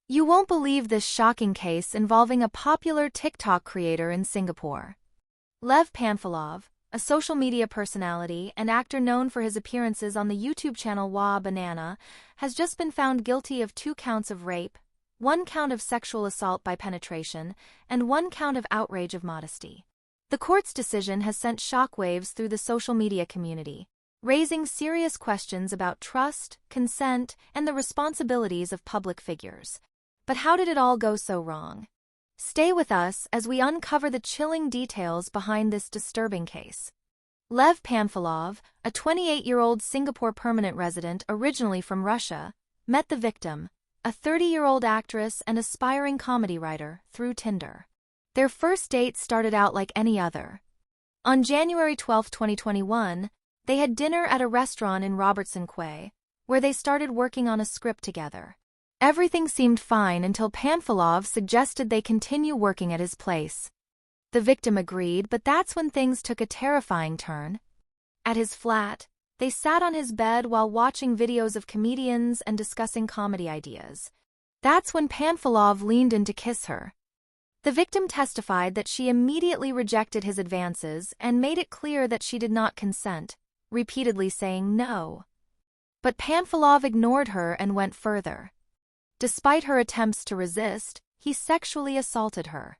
You won't believe this shocking case involving a popular TikTok creator in Singapore. Lev Panfilov, a social media personality and actor known for his appearances on the YouTube channel Wah Banana, has just been found guilty of 2 counts of rape, 1 count of sexual assault by penetration, and 1 count of outrage of modesty. The court's decision has sent shockwaves through the social media community, raising serious questions about trust, consent, and the responsibilities of public figures. But how did it all go so wrong? Stay with us as we uncover the chilling details behind this disturbing case. Lev Panfilov, a 28-year-old Singapore permanent resident originally from Russia, met the victim, a 30-year-old actress and aspiring comedy writer, through Tinder. Their first date started out like any other. On January 12, 2021, they had dinner at a restaurant in Robertson Quay, where they started working on a script together. Everything seemed fine until Panfilov suggested they continue working at his place. The victim agreed, but that's when things took a terrifying turn. At his flat, they sat on his bed while watching videos of comedians and discussing comedy ideas. That's when Panfilov leaned in to kiss her. The victim testified that she immediately rejected his advances and made it clear that she did not consent, repeatedly saying no. But Panfilov ignored her and went further. Despite her attempts to resist, he sexually assaulted her.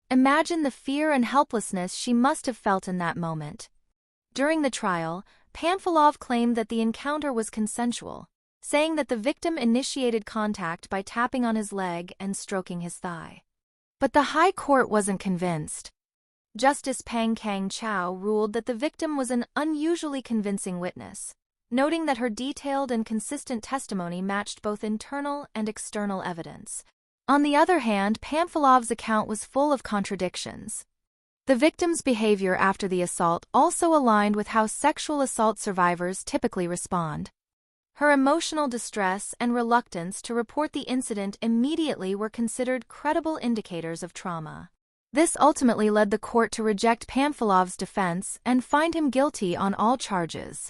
Imagine the fear and helplessness she must have felt in that moment. During the trial, Panfilov claimed that the encounter was consensual, saying that the victim initiated contact by tapping on his leg and stroking his thigh. But the High Court wasn't convinced. Justice Pang Kang Chow ruled that the victim was an unusually convincing witness, noting that her detailed and consistent testimony matched both internal and external evidence. On the other hand, Panfilov's account was full of contradictions. The victim's behavior after the assault also aligned with how sexual assault survivors typically respond. Her emotional distress and reluctance to report the incident immediately were considered credible indicators of trauma. This ultimately led the court to reject Panfilov's defense and find him guilty on all charges.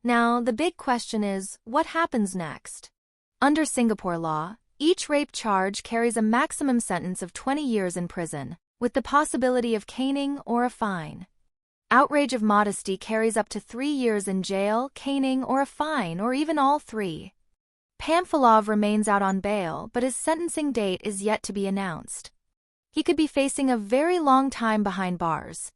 Now, the big question is, what happens next? Under Singapore law, each rape charge carries a maximum sentence of 20 years in prison, with the possibility of caning or a fine. Outrage of modesty carries up to 3 years in jail, caning, or a fine, or even all 3. Panfilov remains out on bail, but his sentencing date is yet to be announced. He could be facing a very long time behind bars.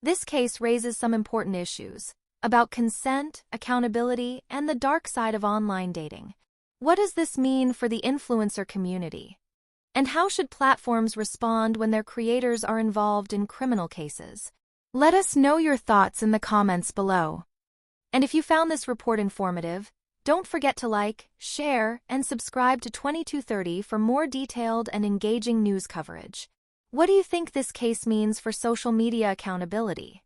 This case raises some important issues about consent, accountability, and the dark side of online dating. What does this mean for the influencer community? And how should platforms respond when their creators are involved in criminal cases? Let us know your thoughts in the comments below. And if you found this report informative, don't forget to like, share, and subscribe to 2230 for more detailed and engaging news coverage. What do you think this case means for social media accountability?